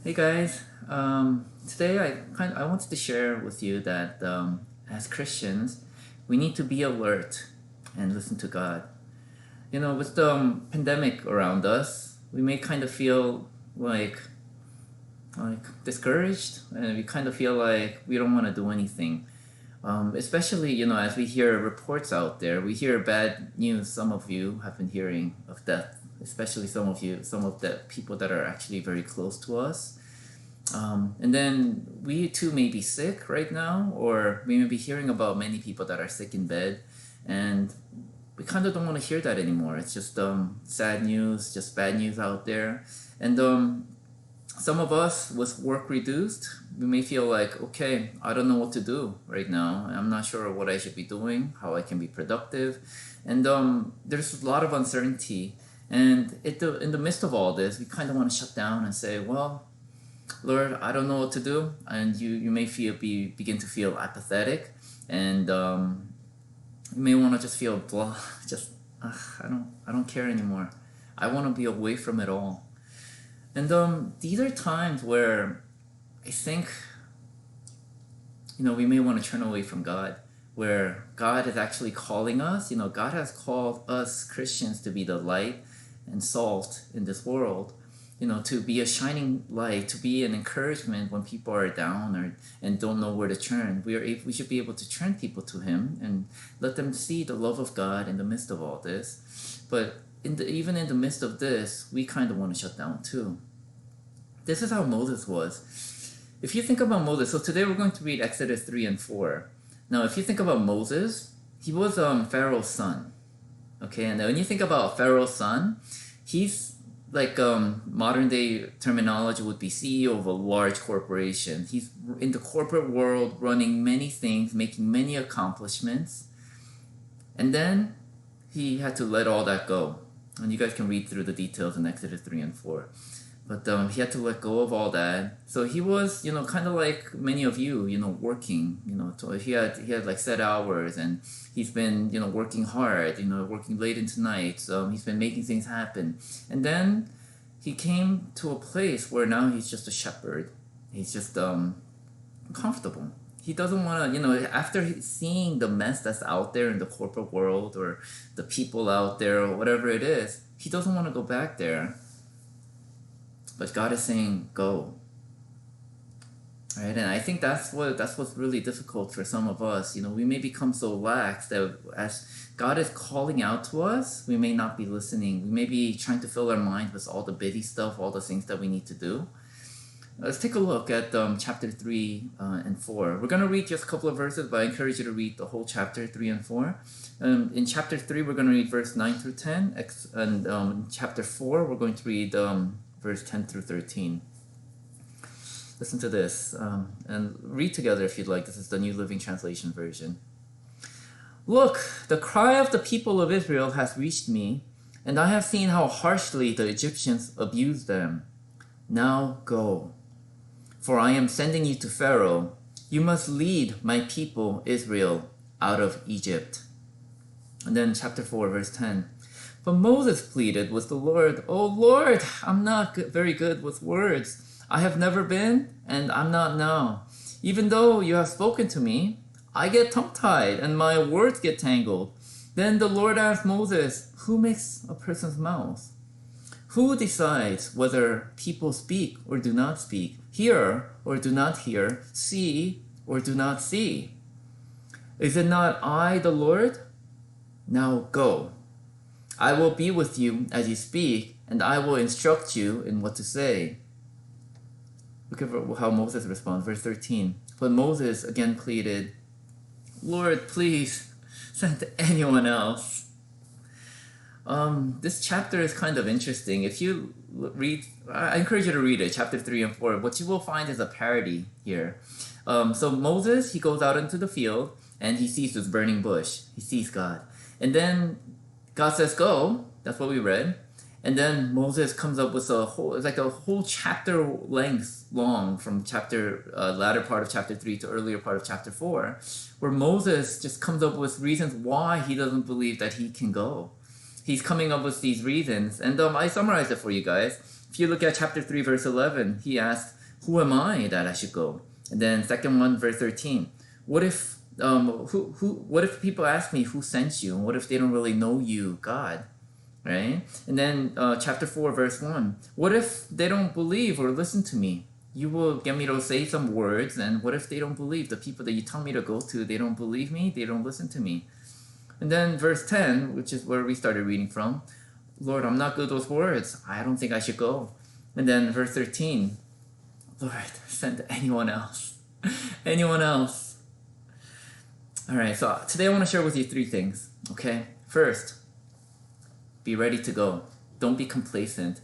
Hey guys, today I wanted to share with you that as Christians, we need to be alert and listen to God. You know, with the pandemic around us, we may kind of feel like discouraged, and we kind of feel like we don't want to do anything. Especially, as we hear reports out there, we hear bad news. Some of you have been hearing of death, especially some of the people that are actually very close to us. And then we too may be sick right now, or we may be hearing about many people that are sick in bed, and we kind of don't want to hear that anymore. It's just sad news, just bad news out there. And some of us, with work reduced, we may feel like, okay, I don't know what to do right now. I'm not sure what I should be doing, how I can be productive. And there's a lot of uncertainty. And in the midst of all this, we kind of want to shut down and say, well, Lord, I don't know what to do, and you may begin to feel apathetic, and you may want to just feel blah, just I don't care anymore. I want to be away from it all. And these are times where I think we may want to turn away from God, where God is actually calling us. God has called us Christians to be the light and salt in this world, to be a shining light, to be an encouragement when people are down and don't know where to turn. We should be able to turn people to Him and let them see the love of God in the midst of all this. But even in the midst of this, we kind of want to shut down too. This is how Moses was. If you think about Moses, so today we're going to read Exodus 3 and 4. Now, if you think about Moses, he was Pharaoh's son. Okay, and when you think about Pharaoh's son, he's like modern day terminology would be CEO of a large corporation. He's in the corporate world, running many things, making many accomplishments. And then he had to let all that go. And you guys can read through the details in Exodus 3 and 4. But he had to let go of all that. So he was, kind of like many of you, working. So he had like set hours, and he's been, working hard. Working late into night. So he's been making things happen. And then he came to a place where now he's just a shepherd. He's just comfortable. He doesn't want to, after seeing the mess that's out there in the corporate world or the people out there or whatever it is, he doesn't want to go back there. But God is saying, go. Right? And I think that's what's really difficult for some of us. We may become so lax that as God is calling out to us, we may not be listening. We may be trying to fill our mind with all the bitty stuff, all the things that we need to do. Let's take a look at chapter 3 and 4. We're going to read just a couple of verses, but I encourage you to read the whole chapter 3 and 4. In chapter 3, we're going to read verse 9 through 10. And chapter 4, we're going to read verse 10 through 13. Listen to this and read together if you'd like. This is the New Living Translation version. Look, the cry of the people of Israel has reached me, and I have seen how harshly the Egyptians abuse them. Now go, for I am sending you to Pharaoh. You must lead my people Israel out of Egypt. And then chapter 4, verse 10. But Moses pleaded with the Lord, "Oh Lord, I'm not very good with words. I have never been, and I'm not now. Even though you have spoken to me, I get tongue-tied, and my words get tangled." Then the Lord asked Moses, "Who makes a person's mouth? Who decides whether people speak or do not speak, hear or do not hear, see or do not see? Is it not I, the Lord? Now go. I will be with you as you speak, and I will instruct you in what to say." Look at how Moses responds. Verse 13. But Moses again pleaded, "Lord, please send anyone else." This chapter is kind of interesting. If you read, I encourage you to read it, chapter 3 and 4. What you will find is a parody here. So Moses, he goes out into the field, and he sees this burning bush. He sees God. And then God says, "Go." That's what we read. And then Moses comes up with it's like a whole chapter length long from latter part of chapter 3 to earlier part of chapter 4, where Moses just comes up with reasons why he doesn't believe that he can go. He's coming up with these reasons. And I summarized it for you guys. If you look at chapter 3, verse 11, he asked, who am I that I should go? And then second one, verse 13, what if what if people ask me who sent you? And what if they don't really know you, God? Right? And then chapter 4, verse 1, what if they don't believe or listen to me? You will get me to say some words, and what if they don't believe? The people that you tell me to go to, they don't believe me, they don't listen to me. And then verse 10, which is where we started reading from, Lord, I'm not good with words. I don't think I should go. And then verse 13, Lord, send anyone else. Anyone else. All right, so today I want to share with you 3 things, okay? First, be ready to go. Don't be complacent.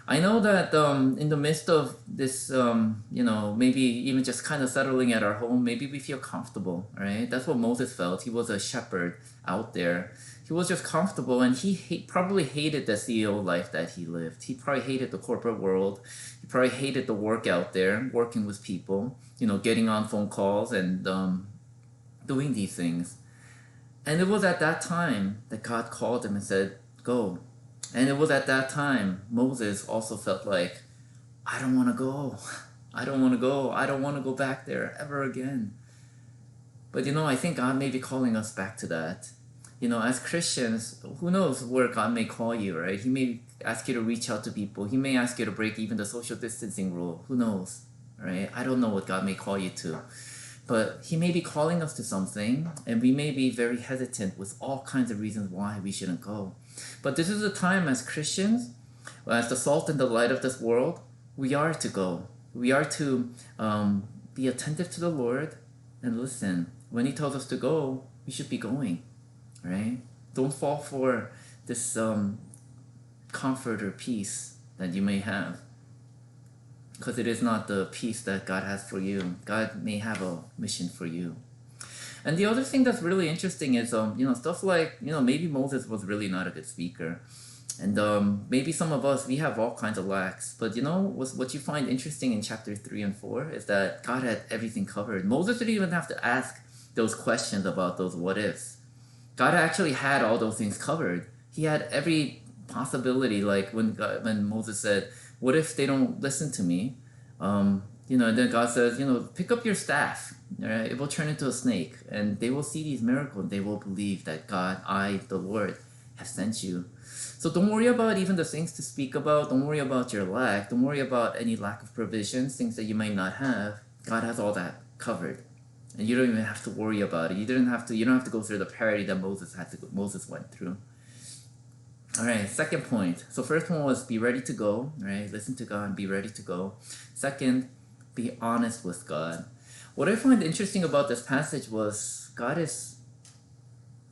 I know that in the midst of this, maybe even just kind of settling at our home, maybe we feel comfortable, right? That's what Moses felt. He was a shepherd out there. He was just comfortable, and he probably hated the CEO life that he lived. He probably hated the corporate world. He probably hated the work out there, working with people, getting on phone calls and doing these things. And it was at that time that God called him and said, go. And it was at that time Moses also felt like, I don't want to go. I don't want to go. I don't want to go back there ever again. But I think God may be calling us back to that. As Christians, who knows where God may call you, right? He may ask you to reach out to people. He may ask you to break even the social distancing rule. Who knows, right? I don't know what God may call you to. But he may be calling us to something, and we may be very hesitant with all kinds of reasons why we shouldn't go. But this is a time as Christians, as the salt and the light of this world, we are to go. We are to be attentive to the Lord and listen. When he tells us to go, we should be going, right? Don't fall for this comfort or peace that you may have, because it is not the peace that God has for you. God may have a mission for you. And the other thing that's really interesting is, stuff like, maybe Moses was really not a good speaker. And maybe some of us, we have all kinds of lacks. But what you find interesting in chapter 3 and 4 is that God had everything covered. Moses didn't even have to ask those questions about those what ifs. God actually had all those things covered. He had every possibility, like when Moses said, what if they don't listen to me? And then God says, pick up your staff. Right? It will turn into a snake, and they will see these miracles. They will believe that God, I, the Lord, have sent you. So don't worry about even the things to speak about. Don't worry about your lack. Don't worry about any lack of provisions, things that you might not have. God has all that covered, and you don't even have to worry about it. You don't have to go through the parody that Moses went through. All right, second point. So first one was be ready to go, right? Listen to God and be ready to go. Second, be honest with God. What I find interesting about this passage was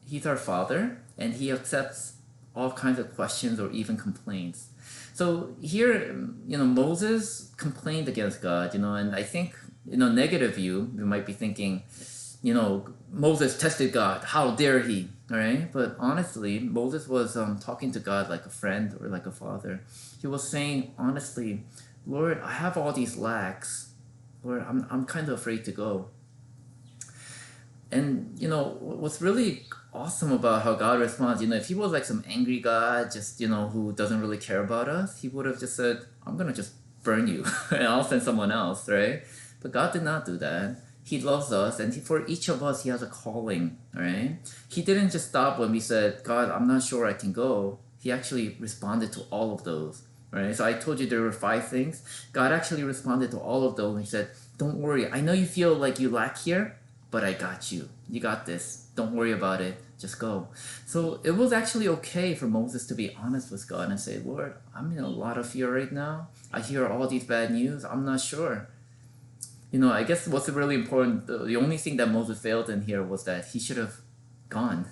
He's our Father, and He accepts all kinds of questions or even complaints. So here, Moses complained against God, and I think, negative view, we might be thinking, Moses tested God, how dare he, all right? But honestly, Moses was talking to God like a friend or like a father. He was saying, honestly, Lord, I have all these lacks. Lord, I'm kind of afraid to go. And, what's really awesome about how God responds, if he was like some angry God, just, who doesn't really care about us, he would have just said, I'm going to just burn you and I'll send someone else, right? But God did not do that. He loves us, and for each of us, he has a calling, right? He didn't just stop when we said, God, I'm not sure I can go. He actually responded to all of those, right? So I told you there were 5 things. God actually responded to all of those, and he said, don't worry. I know you feel like you lack here, but I got you. You got this. Don't worry about it. Just go. So it was actually okay for Moses to be honest with God and say, Lord, I'm in a lot of fear right now. I hear all these bad news. I'm not sure. I guess what's really important, the only thing that Moses failed in here was that he should have gone,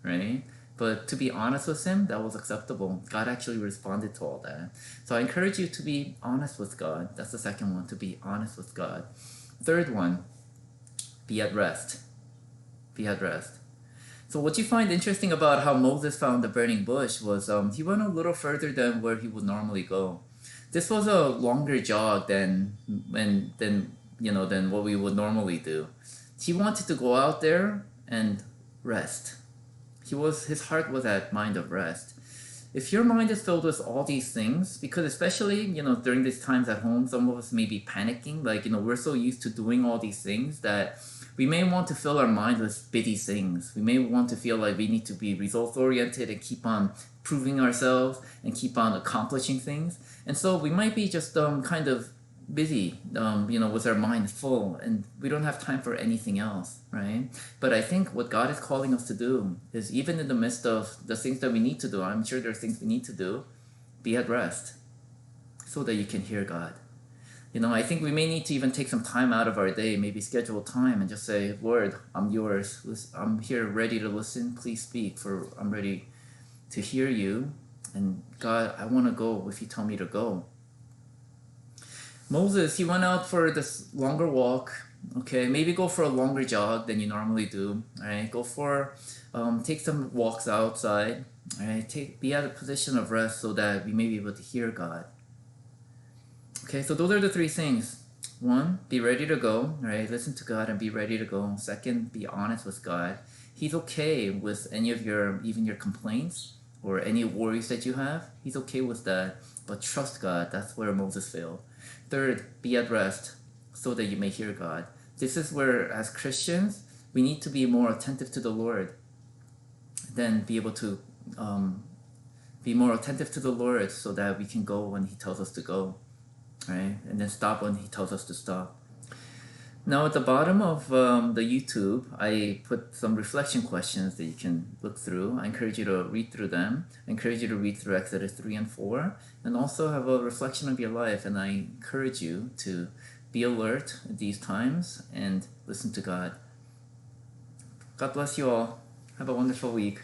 right? But to be honest with him, that was acceptable. God actually responded to all that. So I encourage you to be honest with God. That's the second one, to be honest with God. Third one, be at rest. Be at rest. So what you find interesting about how Moses found the burning bush was he went a little further than where he would normally go. This was a longer jog than what we would normally do. He wanted to go out there and rest. His heart was at mind of rest. if your mind is filled with all these things, because especially, during these times at home, some of us may be panicking, like, we're so used to doing all these things that we may want to fill our mind with bitty things. We may want to feel like we need to be results oriented and keep on proving ourselves and keep on accomplishing things. And so we might be just kind of busy, with our mind full, and we don't have time for anything else, right? But I think what God is calling us to do is, even in the midst of the things that we need to do, I'm sure there are things we need to do, be at rest so that you can hear God. I think we may need to even take some time out of our day, maybe schedule time and just say, Lord, I'm yours. I'm here ready to listen. Please speak, for I'm ready to hear you. And God, I want to go if you tell me to go. Moses, he went out for this longer walk. Okay, maybe go for a longer jog than you normally do. All right, take some walks outside. All right, be at a position of rest so that we may be able to hear God. Okay, so those are the three things. One, be ready to go. Right, listen to God and be ready to go. Second, be honest with God. He's okay with any of even your complaints or any worries that you have. He's okay with that. But trust God. That's where Moses failed. Third, be at rest so that you may hear God. This is where, as Christians, we need to be more attentive to the Lord. Then be able to be more attentive to the Lord so that we can go when He tells us to go. Right? And then stop when He tells us to stop. Now at the bottom of the YouTube, I put some reflection questions that you can look through. I encourage you to read through them. I encourage you to read through Exodus 3 and 4, and also have a reflection of your life. And I encourage you to be alert at these times and listen to God. God bless you all. Have a wonderful week.